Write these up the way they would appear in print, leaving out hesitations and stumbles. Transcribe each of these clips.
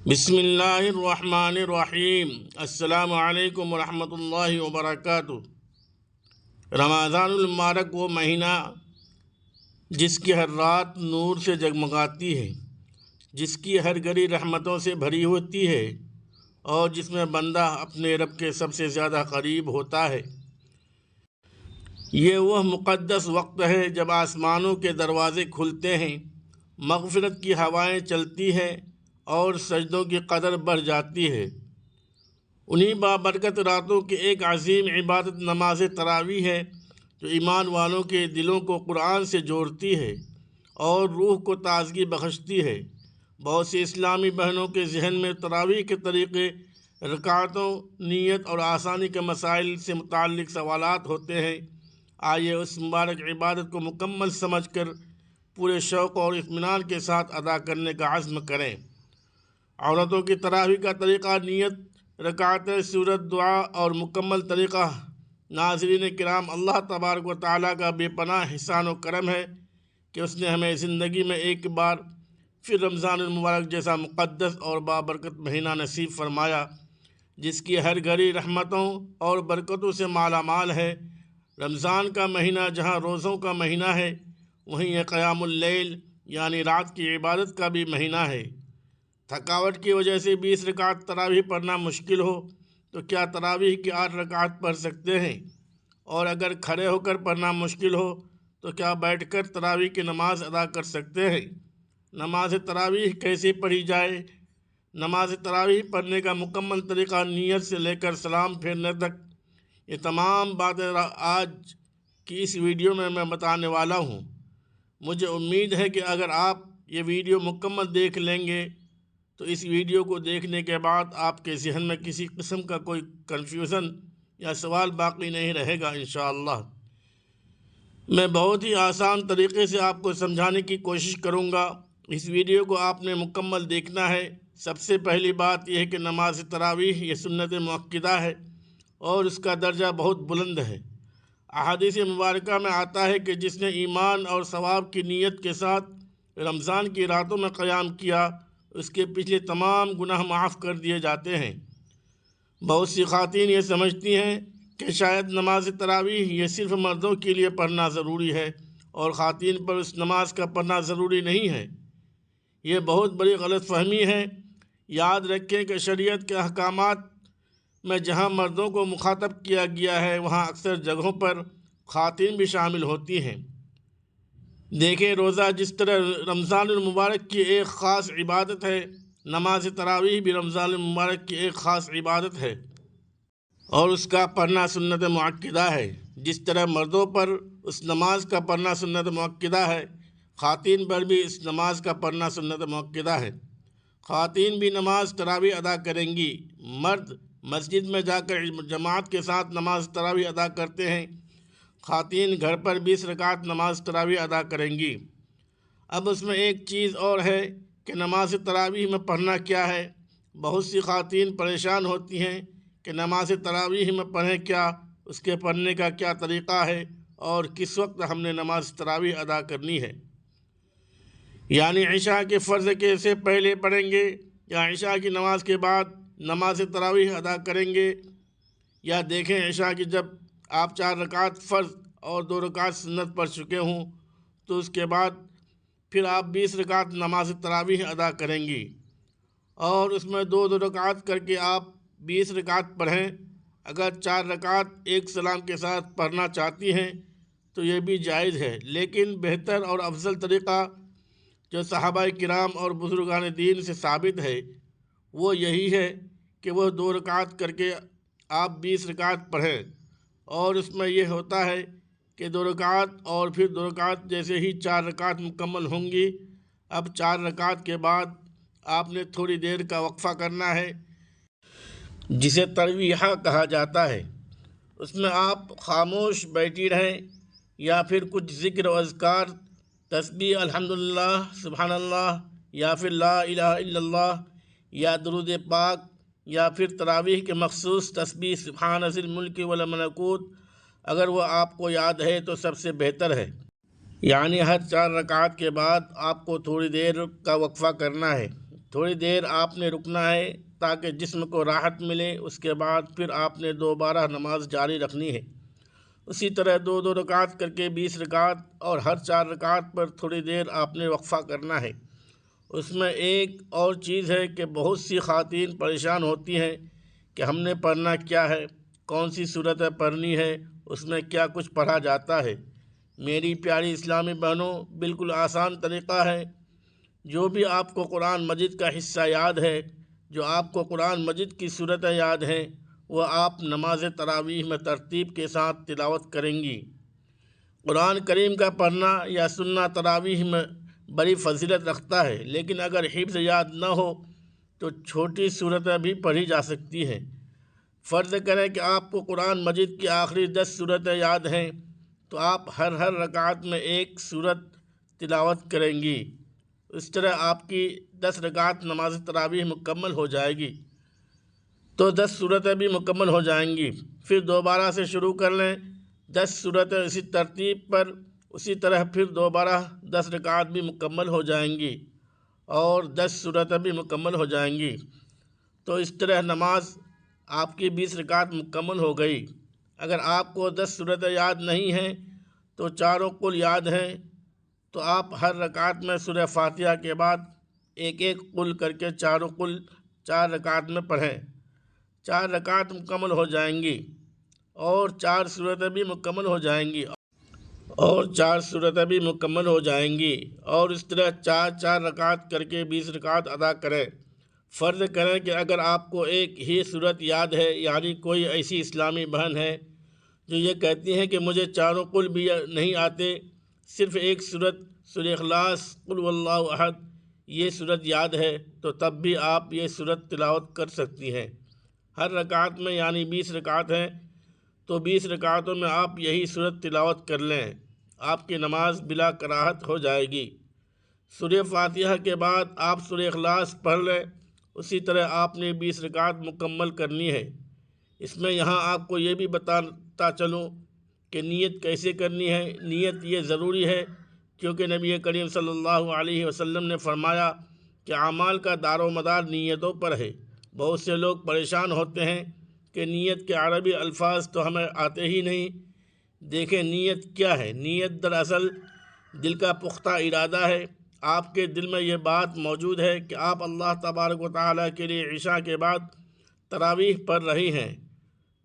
بسم اللہ الرحمن الرحیم۔ السلام علیکم ورحمۃ اللہ وبرکاتہ۔ رمضان المبارک وہ مہینہ جس کی ہر رات نور سے جگمگاتی ہے، جس کی ہر گھڑی رحمتوں سے بھری ہوتی ہے اور جس میں بندہ اپنے رب کے سب سے زیادہ قریب ہوتا ہے۔ یہ وہ مقدس وقت ہے جب آسمانوں کے دروازے کھلتے ہیں، مغفرت کی ہوائیں چلتی ہیں اور سجدوں کی قدر بڑھ جاتی ہے۔ انہی بابرکت راتوں کی ایک عظیم عبادت نماز تراویح ہے، جو ایمان والوں کے دلوں کو قرآن سے جوڑتی ہے اور روح کو تازگی بخشتی ہے۔ بہت سی اسلامی بہنوں کے ذہن میں تراویح کے طریقے، رکعتوں، نیت اور آسانی کے مسائل سے متعلق سوالات ہوتے ہیں۔ آئیے اس مبارک عبادت کو مکمل سمجھ کر پورے شوق اور اطمینان کے ساتھ ادا کرنے کا عزم کریں۔ عورتوں کی تراویح کا طریقہ، نیت، رکعتیں، سورت، دعا اور مکمل طریقہ۔ ناظرین کرام، اللہ تبارک و تعالیٰ کا بے پناہ احسان و کرم ہے کہ اس نے ہمیں زندگی میں ایک بار پھر رمضان المبارک جیسا مقدس اور بابرکت مہینہ نصیب فرمایا، جس کی ہر گھڑی رحمتوں اور برکتوں سے مالا مال ہے۔ رمضان کا مہینہ جہاں روزوں کا مہینہ ہے، وہیں یہ قیام اللیل یعنی رات کی عبادت کا بھی مہینہ ہے۔ تھکاوٹ کی وجہ سے 20 رکعت تراویح پڑھنا مشکل ہو تو کیا تراویح کی 8 رکعت پڑھ سکتے ہیں؟ اور اگر کھڑے ہو کر پڑھنا مشکل ہو تو کیا بیٹھ کر تراویح کی نماز ادا کر سکتے ہیں؟ نماز تراویح کیسے پڑھی جائے؟ نماز تراویح پڑھنے کا مکمل طریقہ، نیت سے لے کر سلام پھیرنے تک، یہ تمام باتیں آج کی اس ویڈیو میں بتانے والا ہوں۔ مجھے امید ہے کہ اگر آپ یہ ویڈیو مکمل دیکھ لیں گے تو اس ویڈیو کو دیکھنے کے بعد آپ کے ذہن میں کسی قسم کا کوئی کنفیوژن یا سوال باقی نہیں رہے گا انشاءاللہ۔ میں بہت ہی آسان طریقے سے آپ کو سمجھانے کی کوشش کروں گا۔ اس ویڈیو کو آپ نے مکمل دیکھنا ہے۔ سب سے پہلی بات یہ ہے کہ نماز تراویح یہ سنت مؤکدہ ہے اور اس کا درجہ بہت بلند ہے۔ احادیث مبارکہ میں آتا ہے کہ جس نے ایمان اور ثواب کی نیت کے ساتھ رمضان کی راتوں میں قیام کیا، اس کے پچھلے تمام گناہ معاف کر دیے جاتے ہیں۔ بہت سی خواتین یہ سمجھتی ہیں کہ شاید نماز تراویح یہ صرف مردوں کے لیے پڑھنا ضروری ہے اور خواتین پر اس نماز کا پڑھنا ضروری نہیں ہے۔ یہ بہت بڑی غلط فہمی ہے۔ یاد رکھیں کہ شریعت کے احکامات میں جہاں مردوں کو مخاطب کیا گیا ہے، وہاں اکثر جگہوں پر خواتین بھی شامل ہوتی ہیں۔ دیکھیں، روزہ جس طرح رمضان المبارک کی ایک خاص عبادت ہے، نماز تراویح بھی رمضان المبارک کی ایک خاص عبادت ہے اور اس کا پڑھنا سنت مؤکدہ ہے۔ جس طرح مردوں پر اس نماز کا پڑھنا سنت مؤکدہ ہے، خواتین پر بھی اس نماز کا پڑھنا سنت مؤکدہ ہے۔ خواتین بھی نماز تراویح ادا کریں گی۔ مرد مسجد میں جا کر جماعت کے ساتھ نماز تراویح ادا کرتے ہیں۔ خواتین گھر پر 20 رکعت نماز تراویح ادا کریں گی۔ اب اس میں ایک چیز اور ہے کہ نماز تراویح میں پڑھنا کیا ہے۔ بہت سی خواتین پریشان ہوتی ہیں کہ نماز تراویح میں پڑھیں کیا، اس کے پڑھنے کا کیا طریقہ ہے اور کس وقت ہم نے نماز تراویح ادا کرنی ہے۔ یعنی عشاء کے فرض کے سے پہلے پڑھیں گے یا عشاء کی نماز کے بعد نماز تراویح ادا کریں گے، یا دیکھیں عشاء کی جب آپ 4 رکعت فرض اور 2 رکعت سنت پڑھ چکے ہوں تو اس کے بعد پھر آپ 20 رکعت نماز تراویح ادا کریں گی اور اس میں 2 رکعت کر کے آپ 20 رکعت پڑھیں۔ اگر 4 رکعت ایک سلام کے ساتھ پڑھنا چاہتی ہیں تو یہ بھی جائز ہے، لیکن بہتر اور افضل طریقہ جو صحابہ کرام اور بزرگان دین سے ثابت ہے وہ یہی ہے کہ وہ 2 رکعت کر کے آپ 20 رکعت پڑھیں، اور اس میں یہ ہوتا ہے کہ 2 رکعت اور پھر 2 رکعت جیسے ہی 4 رکعت مکمل ہوں گی، اب 4 رکعت کے بعد آپ نے تھوڑی دیر کا وقفہ کرنا ہے جسے ترویحہ کہا جاتا ہے۔ اس میں آپ خاموش بیٹھی رہیں یا پھر کچھ ذکر و اذکار، تسبیح، الحمدللہ، سبحان اللہ، یا پھر لا الہ الا اللہ، یا درود پاک، یا پھر تراویح کے مخصوص تسبیح سبحان ذی الملک والملکوت اگر وہ آپ کو یاد ہے تو سب سے بہتر ہے۔ یعنی ہر 4 رکعت کے بعد آپ کو تھوڑی دیر کا وقفہ کرنا ہے۔ تھوڑی دیر آپ نے رکنا ہے تاکہ جسم کو راحت ملے، اس کے بعد پھر آپ نے دوبارہ نماز جاری رکھنی ہے۔ اسی طرح 2 رکعت کر کے 20 رکعت، اور ہر 4 رکعت پر تھوڑی دیر آپ نے وقفہ کرنا ہے۔ اس میں ایک اور چیز ہے کہ بہت سی خواتین پریشان ہوتی ہیں کہ ہم نے پڑھنا کیا ہے، کون سی صورتیں پڑھنی ہے، اس میں کیا کچھ پڑھا جاتا ہے۔ میری پیاری اسلامی بہنوں، بالکل آسان طریقہ ہے۔ جو بھی آپ کو قرآن مجید کا حصہ یاد ہے، جو آپ کو قرآن مجید کی صورتیں یاد ہیں، وہ آپ نماز تراویح میں ترتیب کے ساتھ تلاوت کریں گی۔ قرآن کریم کا پڑھنا یا سننا تراویح میں بڑی فضیلت رکھتا ہے، لیکن اگر حفظ یاد نہ ہو تو چھوٹی صورتیں بھی پڑھی جا سکتی ہیں۔ فرض کریں کہ آپ کو قرآن مجید کی آخری 10 صورتیں یاد ہیں، تو آپ ہر رکعت میں ایک صورت تلاوت کریں گی۔ اس طرح آپ کی 10 رکعت نماز تراویح مکمل ہو جائے گی، تو 10 صورتیں بھی مکمل ہو جائیں گی۔ پھر دوبارہ سے شروع کر لیں، 10 صورتیں اسی ترتیب پر، اسی طرح پھر دوبارہ 10 رکعت بھی مکمل ہو جائیں گی اور 10 صورتیں بھی مکمل ہو جائیں گی۔ تو اس طرح نماز آپ کی 20 رکعت مکمل ہو گئی۔ اگر آپ کو 10 صورتیں یاد نہیں ہیں تو چاروں قل یاد ہیں، تو آپ ہر رکعت میں سورہ فاتحہ کے بعد ایک قل کر کے چاروں قل 4 رکعت میں پڑھیں۔ 4 رکعت مکمل ہو جائیں گی اور 4 صورتیں بھی مکمل ہو جائیں گی اور اس طرح 4 رکعت کر کے 20 رکعت ادا کریں۔ فرض کریں کہ اگر آپ کو ایک ہی صورت یاد ہے، یعنی کوئی ایسی اسلامی بہن ہے جو یہ کہتی ہیں کہ مجھے چاروں قل بھی نہیں آتے، صرف ایک صورت سورہ اخلاص قل واللہ احد یہ صورت یاد ہے، تو تب بھی آپ یہ صورت تلاوت کر سکتی ہیں۔ ہر رکعت میں یعنی 20 رکعت ہیں، تو 20 رکعتوں میں آپ یہی صورت تلاوت کر لیں، آپ کی نماز بلا کراہت ہو جائے گی۔ سورہ فاتحہ کے بعد آپ سورہ اخلاص پڑھ لیں، اسی طرح آپ نے 20 رکعت مکمل کرنی ہے۔ اس میں یہاں آپ کو یہ بھی بتاتا چلوں کہ نیت کیسے کرنی ہے۔ نیت یہ ضروری ہے کیونکہ نبی کریم صلی اللہ علیہ وسلم نے فرمایا کہ اعمال کا دار و مدار نیتوں پر ہے۔ بہت سے لوگ پریشان ہوتے ہیں کہ نیت کے عربی الفاظ تو ہمیں آتے ہی نہیں۔ دیکھیں نیت کیا ہے۔ نیت دراصل دل کا پختہ ارادہ ہے۔ آپ کے دل میں یہ بات موجود ہے کہ آپ اللہ تبارک و تعالیٰ کے لیے عشاء کے بعد تراویح پڑھ رہی ہیں،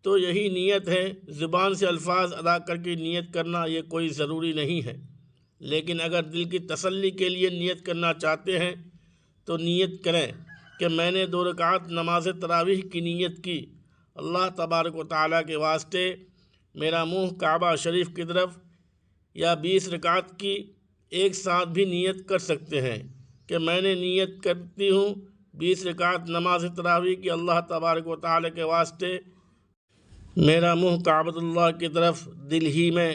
تو یہی نیت ہے۔ زبان سے الفاظ ادا کر کے نیت کرنا یہ کوئی ضروری نہیں ہے، لیکن اگر دل کی تسلی کے لیے نیت کرنا چاہتے ہیں تو نیت کریں کہ میں نے 2 رکعت نماز تراویح کی نیت کی، اللہ تبارک و تعالیٰ کے واسطے میرا منہ کعبہ شریف کی طرف، یا 20 رکعت کی ایک ساتھ بھی نیت کر سکتے ہیں کہ میں نے نیت کرتی ہوں 20 رکعت نماز تراویح کی، اللہ تبارک و تعالیٰ کے واسطے میرا منہ کعبۃ اللہ کی طرف دل ہی میں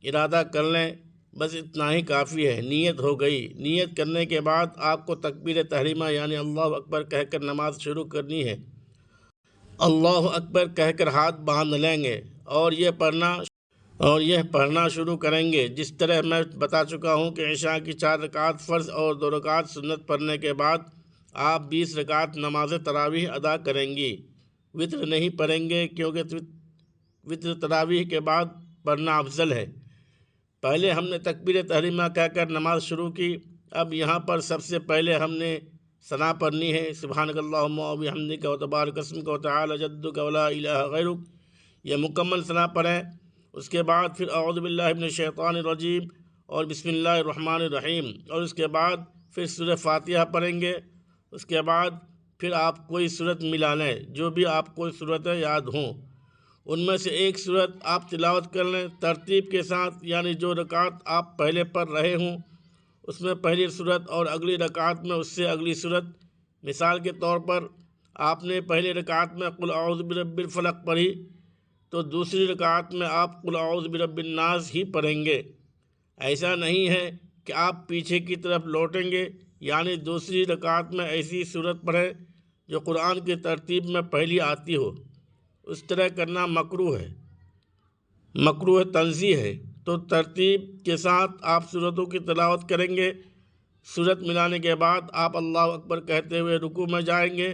ارادہ کر لیں، بس اتنا ہی کافی ہے، نیت ہو گئی۔ نیت کرنے کے بعد آپ کو تکبیر تحریمہ یعنی اللہ اکبر کہہ کر نماز شروع کرنی ہے۔ اللہ اکبر کہہ کر ہاتھ باندھ لیں گے اور یہ پڑھنا شروع کریں گے، جس طرح میں بتا چکا ہوں کہ عشاء کی 4 رکعت فرض اور 2 رکعت سنت پڑھنے کے بعد آپ 20 رکعت نماز تراویح ادا کریں گی۔ وتر نہیں پڑھیں گے کیونکہ وتر تراویح کے بعد پڑھنا افضل ہے۔ پہلے ہم نے تکبیر تحریمہ کہہ کر نماز شروع کی، اب یہاں پر سب سے پہلے ہم نے ثنا پڑھنی ہے، سبحانک اللہم و بحمدک و تبارک اسمک و تعالی جدک و لا الہ غیرک، یہ مکمل ثنا پڑھیں۔ اس کے بعد پھر اعوذ باللہ من الشیطان الرجیم اور بسم اللہ الرحمن الرحیم، اور اس کے بعد پھر سورہ فاتحہ پڑھیں گے۔ اس کے بعد پھر آپ کوئی صورت ملا لیں، جو بھی آپ کو صورتیں یاد ہوں ان میں سے ایک صورت آپ تلاوت کر لیں ترتیب کے ساتھ، یعنی جو رکعت آپ پہلے پڑھ رہے ہوں اس میں پہلی صورت اور اگلی رکعت میں اس سے اگلی صورت۔ مثال کے طور پر آپ نے پہلی رکعت میں قل اعوذ برب الفلق پڑھی، تو دوسری رکعت میں آپ قل اعوذ برب الناس ہی پڑھیں گے۔ ایسا نہیں ہے کہ آپ پیچھے کی طرف لوٹیں گے، یعنی دوسری رکعت میں ایسی صورت پڑھیں جو قرآن کی ترتیب میں پہلی آتی ہو۔ اس طرح کرنا مکروہ تنزیہ ہے، تو ترتیب کے ساتھ آپ صورتوں کی تلاوت کریں گے۔ صورت ملانے کے بعد آپ اللہ اکبر کہتے ہوئے رکوع میں جائیں گے۔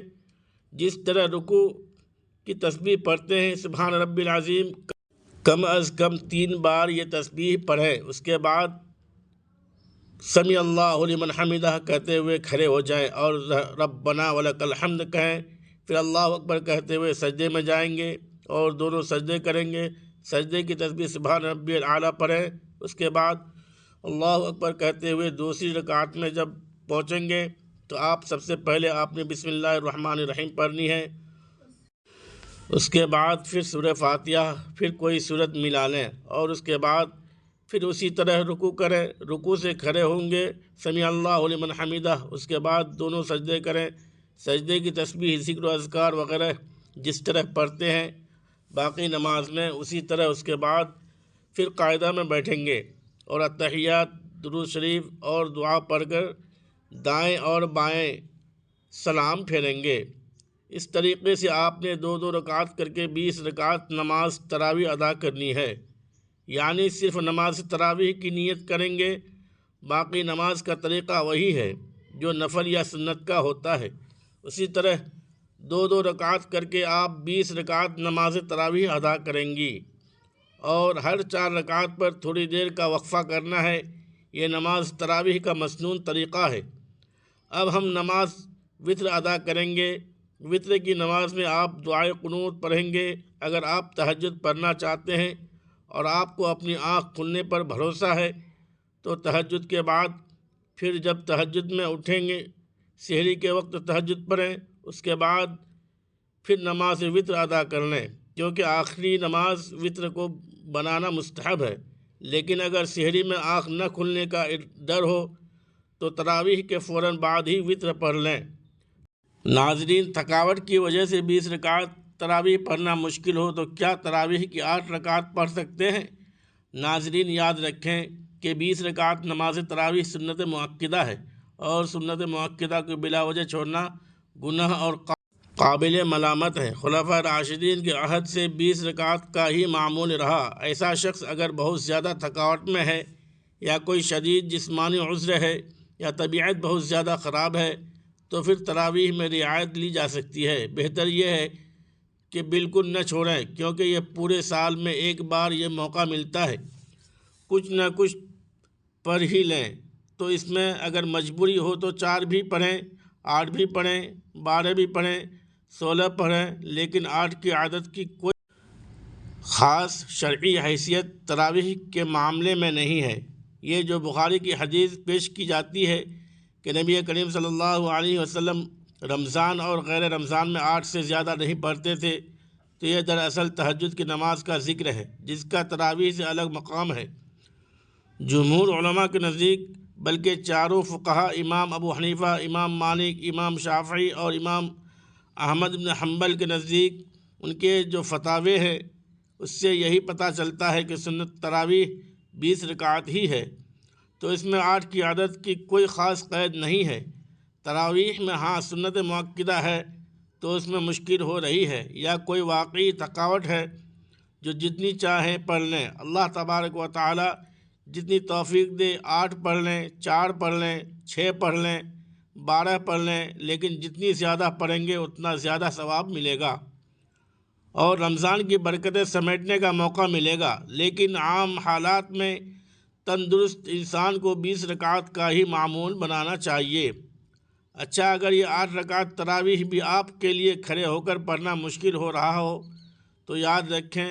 جس طرح رکوع کی تسبیح پڑھتے ہیں سبحان ربی العظیم، کم از کم 3 بار یہ تسبیح پڑھیں۔ اس کے بعد سمیع اللہ لمن حمدہ کہتے ہوئے کھڑے ہو جائیں اور ربنا ولک الحمد کہیں۔ پھر اللہ اکبر کہتے ہوئے سجدے میں جائیں گے اور دونوں سجدے کریں گے۔ سجدے کی تسبیح سبحان ربی الاعلیٰ پڑھیں۔ اس کے بعد اللہ اکبر کہتے ہوئے دوسری رکعت میں جب پہنچیں گے تو آپ سب سے پہلے آپ نے بسم اللہ الرحمن الرحیم پڑھنی ہے۔ اس کے بعد پھر سورہ فاتحہ، پھر کوئی سورت ملا لیں اور اس کے بعد پھر اسی طرح رکوع کریں۔ رکوع سے کھڑے ہوں گے سمیع اللہ لمن حمدہ، اس کے بعد دونوں سجدے کریں۔ سجدے کی تسبیح، ذکر و اذکار وغیرہ جس طرح پڑھتے ہیں باقی نماز میں اسی طرح اس کے بعد پھر قاعدہ میں بیٹھیں گے اور اتحیات، درود شریف اور دعا پڑھ کر دائیں اور بائیں سلام پھیریں گے۔ اس طریقے سے آپ نے 2 رکعت کر کے 20 رکعت نماز تراویح ادا کرنی ہے، یعنی صرف نماز تراویح کی نیت کریں گے، باقی نماز کا طریقہ وہی ہے جو نفل یا سنت کا ہوتا ہے۔ اسی طرح 2 رکعت کر کے آپ 20 رکعت نماز تراویح ادا کریں گی اور ہر 4 رکعت پر تھوڑی دیر کا وقفہ کرنا ہے۔ یہ نماز تراویح کا مسنون طریقہ ہے۔ اب ہم نماز وتر ادا کریں گے۔ وتر کی نماز میں آپ دعائے قنوت پڑھیں گے۔ اگر آپ تہجد پڑھنا چاہتے ہیں اور آپ کو اپنی آنکھ کھلنے پر بھروسہ ہے تو تہجد کے بعد پھر جب تہجد میں اٹھیں گے سحری کے وقت تہجد پڑھیں، اس کے بعد پھر نماز وتر ادا کر لیں، کیونکہ آخری نماز وتر کو بنانا مستحب ہے۔ لیکن اگر سحری میں آنکھ نہ کھلنے کا ڈر ہو تو تراویح کے فوراً بعد ہی وتر پڑھ لیں۔ ناظرین، تھکاوٹ کی وجہ سے 20 رکعت تراویح پڑھنا مشکل ہو تو کیا تراویح کی 8 رکعت پڑھ سکتے ہیں؟ ناظرین یاد رکھیں کہ 20 رکعت نماز تراویح سنت مؤکدہ ہے اور سنت مؤکدہ کو بلا وجہ چھوڑنا گناہ اور قابل ملامت ہے۔ خلفائے راشدین کے عہد سے 20 رکعت کا ہی معمول رہا۔ ایسا شخص اگر بہت زیادہ تھکاوٹ میں ہے یا کوئی شدید جسمانی عذر ہے یا طبیعت بہت زیادہ خراب ہے تو پھر تراویح میں رعایت لی جا سکتی ہے۔ بہتر یہ ہے کہ بالکل نہ چھوڑیں، کیونکہ یہ پورے سال میں ایک بار یہ موقع ملتا ہے، کچھ نہ کچھ پڑھ ہی لیں۔ تو اس میں اگر مجبوری ہو تو 4 بھی پڑھیں، 8 بھی پڑھیں، 12 بھی پڑھیں، 16 پڑھیں، لیکن 8 کی عادت کی کوئی خاص شرعی حیثیت تراویح کے معاملے میں نہیں ہے۔ یہ جو بخاری کی حدیث پیش کی جاتی ہے کہ نبی کریم صلی اللہ علیہ وسلم رمضان اور غیر رمضان میں 8 سے زیادہ نہیں پڑھتے تھے، تو یہ دراصل تہجد کی نماز کا ذکر ہے جس کا تراویح سے الگ مقام ہے۔ جمہور علماء کے نزدیک بلکہ چاروں فقہا امام ابو حنیفہ، امام مالک، امام شافعی اور امام احمد بن حنبل کے نزدیک ان کے جو فتاوے ہیں اس سے یہی پتہ چلتا ہے کہ سنت تراویح 20 رکعت ہی ہے، تو اس میں 8 کی عادت کی کوئی خاص قید نہیں ہے۔ تراویح میں ہاں سنت مؤکدہ ہے تو اس میں مشکل ہو رہی ہے یا کوئی واقعی تھکاوٹ ہے جو جتنی چاہیں پڑھ لیں، اللہ تبارک و تعالی جتنی توفیق دے 8 پڑھ لیں، 4 پڑھ لیں، 6 پڑھ لیں، 12 پڑھ لیں، لیکن جتنی زیادہ پڑھیں گے اتنا زیادہ ثواب ملے گا اور رمضان کی برکتیں سمیٹنے کا موقع ملے گا۔ لیکن عام حالات میں تندرست انسان کو 20 رکعت کا ہی معمول بنانا چاہیے۔ اچھا، اگر یہ 8 رکعت تراویح بھی آپ کے لیے کھڑے ہو کر پڑھنا مشکل ہو رہا ہو تو یاد رکھیں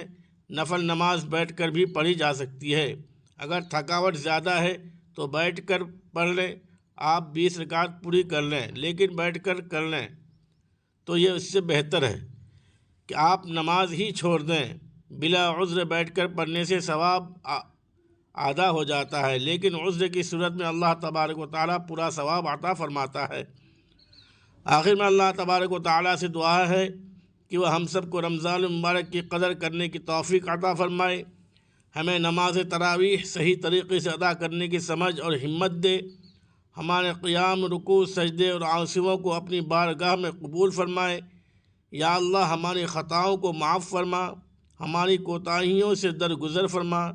نفل نماز بیٹھ کر بھی پڑھی جا سکتی ہے۔ اگر تھکاوٹ زیادہ ہے تو بیٹھ کر پڑھ لیں، آپ 20 رکعت پوری کر لیں، لیکن بیٹھ کر لیں تو یہ اس سے بہتر ہے کہ آپ نماز ہی چھوڑ دیں۔ بلا عذر بیٹھ کر پڑھنے سے ثواب آدھا ہو جاتا ہے، لیکن عذر کی صورت میں اللہ تبارک و تعالیٰ پورا ثواب عطا فرماتا ہے۔ آخر میں اللہ تبارک و تعالیٰ سے دعا ہے کہ وہ ہم سب کو رمضان المبارک کی قدر کرنے کی توفیق عطا فرمائے، ہمیں نماز تراویح صحیح طریقے سے ادا کرنے کی سمجھ اور ہمت دے، ہمارے قیام، رکوع، سجدے اور عاصموں کو اپنی بارگاہ میں قبول فرمائے۔ یا اللہ ہماری خطاؤں کو معاف فرما، ہماری کوتاہیوں سے درگزر فرما،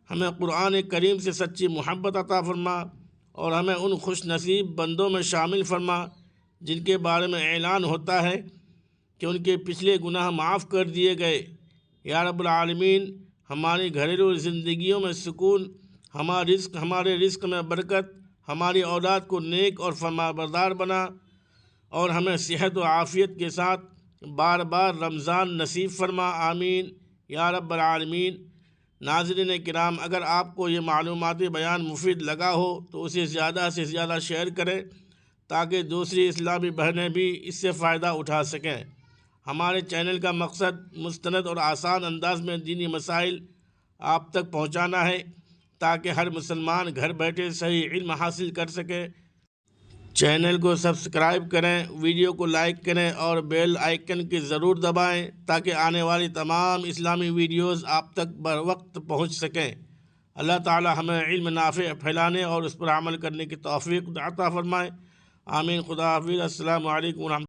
ہمیں قرآن کریم سے سچی محبت عطا فرما اور ہمیں ان خوش نصیب بندوں میں شامل فرما جن کے بارے میں اعلان ہوتا ہے کہ ان کے پچھلے گناہ معاف کر دیے گئے۔ یا رب العالمین، ہماری گھریلو زندگیوں میں سکون، ہمارے رزق میں برکت، ہماری اولاد کو نیک اور فرمانبردار بنا، اور ہمیں صحت و عافیت کے ساتھ بار بار رمضان نصیب فرما، آمین یا رب العالمین۔ ناظرین کرام، اگر آپ کو یہ معلوماتی بیان مفید لگا ہو تو اسے زیادہ سے زیادہ شیئر کریں تاکہ دوسری اسلامی بہنیں بھی اس سے فائدہ اٹھا سکیں۔ ہمارے چینل کا مقصد مستند اور آسان انداز میں دینی مسائل آپ تک پہنچانا ہے تاکہ ہر مسلمان گھر بیٹھے صحیح علم حاصل کر سکے۔ چینل کو سبسکرائب کریں، ویڈیو کو لائک کریں اور بیل آئیکن کی ضرور دبائیں تاکہ آنے والی تمام اسلامی ویڈیوز آپ تک بروقت پہنچ سکیں۔ اللہ تعالی ہمیں علم نافع پھیلانے اور اس پر عمل کرنے کی توفیق عطا فرمائے، آمین۔ خدا حافظ۔ السلام علیکم ورحمۃ اللہ۔